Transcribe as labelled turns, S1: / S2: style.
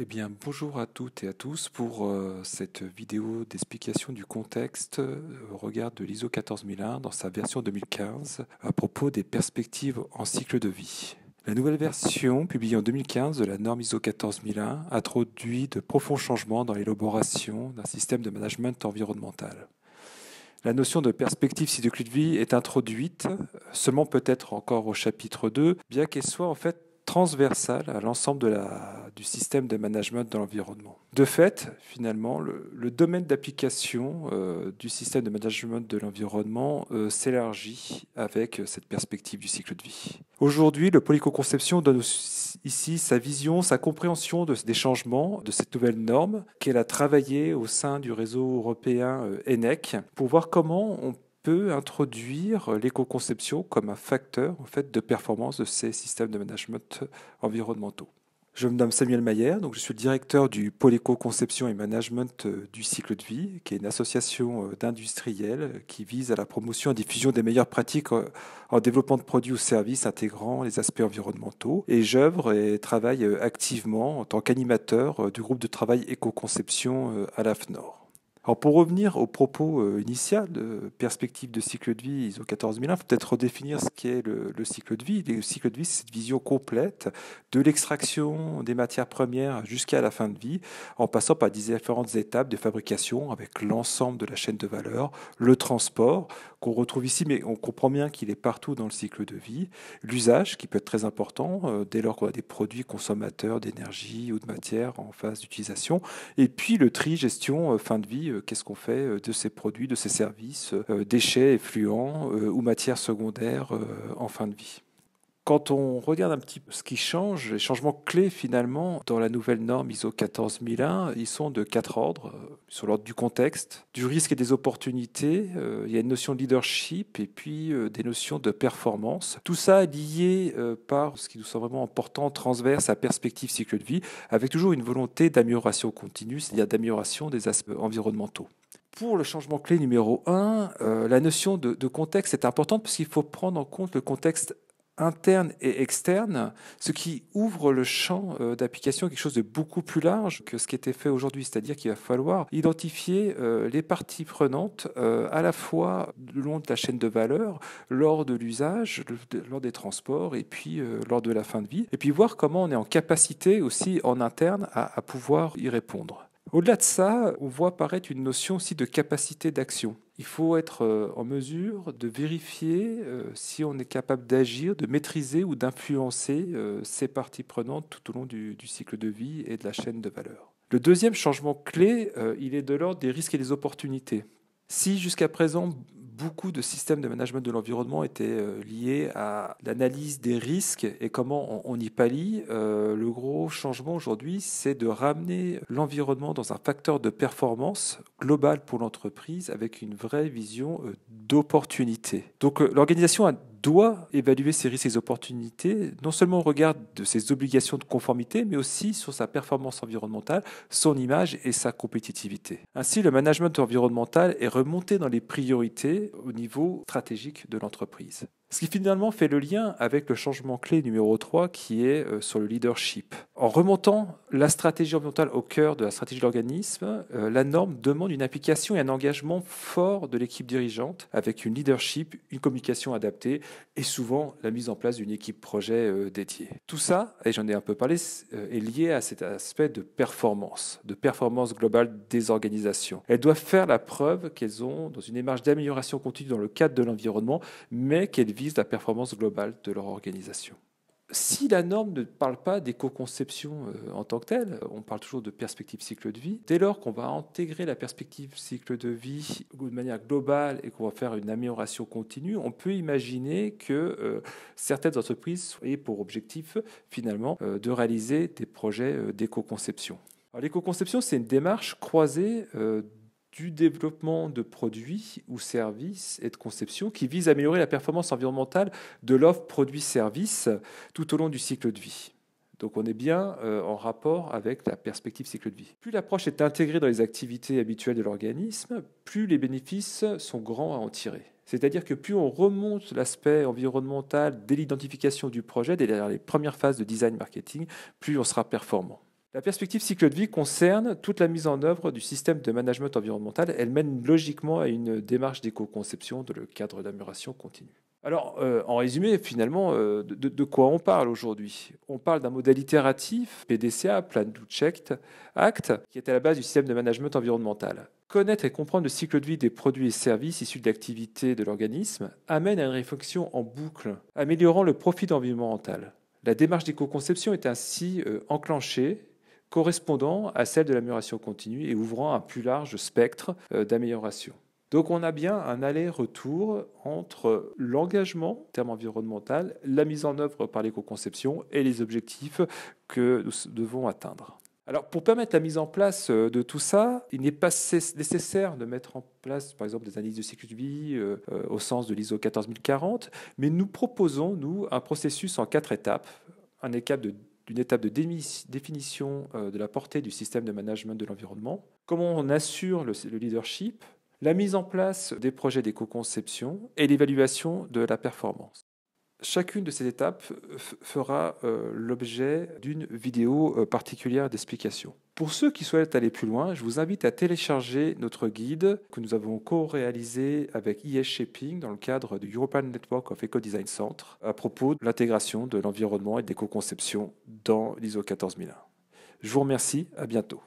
S1: Eh bien, bonjour à toutes et à tous pour cette vidéo d'explication du contexte au regard de l'ISO 14001 dans sa version 2015 à propos des perspectives en cycle de vie. La nouvelle version, publiée en 2015 de la norme ISO 14001, introduit de profonds changements dans l'élaboration d'un système de management environnemental. La notion de perspective cycle de vie est introduite, seulement peut-être encore au chapitre 2, bien qu'elle soit en fait transversale à l'ensemble du système de management de l'environnement. De fait, finalement, le domaine d'application du système de management de l'environnement s'élargit avec cette perspective du cycle de vie. Aujourd'hui, le Polyco-Conception donne ici sa vision, sa compréhension des changements de cette nouvelle norme qu'elle a travaillé au sein du réseau européen ENEC pour voir comment on peut introduire l'éco-conception comme un facteur en fait, de performance de ces systèmes de management environnementaux. Je me nomme Samuel Mayer, donc je suis le directeur du pôle éco-conception et management du cycle de vie, qui est une association d'industriels qui vise à la promotion et diffusion des meilleures pratiques en développement de produits ou services intégrant les aspects environnementaux. Et j'œuvre et travaille activement en tant qu'animateur du groupe de travail éco-conception à l'AFNOR. Alors pour revenir au propos initial de perspective de cycle de vie ISO 14001, il faut peut-être redéfinir ce qu'est le cycle de vie. Le cycle de vie, c'est cette vision complète de l'extraction des matières premières jusqu'à la fin de vie, en passant par différentes étapes de fabrication avec l'ensemble de la chaîne de valeur, le transport qu'on retrouve ici, mais on comprend bien qu'il est partout dans le cycle de vie, l'usage qui peut être très important dès lors qu'on a des produits consommateurs d'énergie ou de matière en phase d'utilisation, et puis le tri, gestion, fin de vie, qu'est-ce qu'on fait de ces produits, de ces services, déchets, effluents ou matières secondaires en fin de vie. Quand on regarde un petit peu ce qui change, les changements clés finalement dans la nouvelle norme ISO 14001, ils sont de 4 ordres. Sur l'ordre du contexte, du risque et des opportunités, il y a une notion de leadership et puis des notions de performance. Tout ça est lié par ce qui nous semble vraiment important, transverse à perspective cycle de vie, avec toujours une volonté d'amélioration continue, c'est-à-dire d'amélioration des aspects environnementaux. Pour le changement clé numéro 1, la notion de contexte est importante parce qu'il faut prendre en compte le contexte interne et externe, ce qui ouvre le champ d'application à quelque chose de beaucoup plus large que ce qui était fait aujourd'hui. C'est-à-dire qu'il va falloir identifier les parties prenantes à la fois le long de la chaîne de valeur, lors de l'usage, lors des transports et puis lors de la fin de vie. Et puis voir comment on est en capacité aussi en interne à pouvoir y répondre. Au-delà de ça, on voit apparaître une notion aussi de capacité d'action. Il faut être en mesure de vérifier si on est capable d'agir, de maîtriser ou d'influencer ces parties prenantes tout au long du cycle de vie et de la chaîne de valeur. Le deuxième changement clé, il est de l'ordre des risques et des opportunités. Si jusqu'à présent, beaucoup de systèmes de management de l'environnement étaient liés à l'analyse des risques et comment on y pallie, le gros changement aujourd'hui, c'est de ramener l'environnement dans un facteur de performance global pour l'entreprise avec une vraie vision d'opportunité. Donc l'organisation doit évaluer ces risques et ces opportunités, non seulement au regard de ses obligations de conformité, mais aussi sur sa performance environnementale, son image et sa compétitivité. Ainsi, le management environnemental est remonté dans les priorités au niveau stratégique de l'entreprise. Ce qui finalement fait le lien avec le changement clé numéro 3 qui est sur le leadership. En remontant la stratégie environnementale au cœur de la stratégie de l'organisme, la norme demande une application et un engagement fort de l'équipe dirigeante avec une leadership, une communication adaptée et souvent la mise en place d'une équipe projet dédiée. Tout ça, et j'en ai un peu parlé, est lié à cet aspect de performance globale des organisations. Elles doivent faire la preuve qu'elles ont dans une démarche d'amélioration continue dans le cadre de l'environnement, mais qu'elles visent la performance globale de leur organisation. Si la norme ne parle pas d'éco-conception en tant que telle, on parle toujours de perspective cycle de vie. Dès lors qu'on va intégrer la perspective cycle de vie de manière globale et qu'on va faire une amélioration continue, on peut imaginer que certaines entreprises aient pour objectif finalement de réaliser des projets d'éco-conception. L'éco-conception, c'est une démarche croisée du développement de produits ou services et de conception qui vise à améliorer la performance environnementale de l'offre produit-service tout au long du cycle de vie. Donc on est bien en rapport avec la perspective cycle de vie. Plus l'approche est intégrée dans les activités habituelles de l'organisme, plus les bénéfices sont grands à en tirer. C'est-à-dire que plus on remonte l'aspect environnemental dès l'identification du projet, dès les premières phases de design marketing, plus on sera performant. La perspective cycle de vie concerne toute la mise en œuvre du système de management environnemental. Elle mène logiquement à une démarche d'éco-conception dans le cadre d'amélioration continue. Alors, en résumé, finalement, de quoi on parle aujourd'hui? On parle d'un modèle itératif, PDCA, Plan Do Check Act, qui est à la base du système de management environnemental. Connaître et comprendre le cycle de vie des produits et services issus de l'activité de l'organisme amène à une réflexion en boucle, améliorant le profit environnemental. La démarche d'éco-conception est ainsi enclenchée, correspondant à celle de l'amélioration continue et ouvrant un plus large spectre d'amélioration. Donc on a bien un aller-retour entre l'engagement en termes environnemental, la mise en œuvre par l'éco-conception et les objectifs que nous devons atteindre. Alors pour permettre la mise en place de tout ça, il n'est pas nécessaire de mettre en place par exemple des analyses de cycle de vie au sens de l'ISO 14040, mais nous proposons, nous, un processus en 4 étapes, une étape de définition de la portée du système de management de l'environnement, comment on assure le leadership, la mise en place des projets d'éco-conception et l'évaluation de la performance. Chacune de ces étapes fera l'objet d'une vidéo particulière d'explication. Pour ceux qui souhaitent aller plus loin, je vous invite à télécharger notre guide que nous avons co-réalisé avec IS Shaping dans le cadre du European Network of Eco-Design Centre à propos de l'intégration de l'environnement et de l'éco-conception dans l'ISO 14001. Je vous remercie, à bientôt.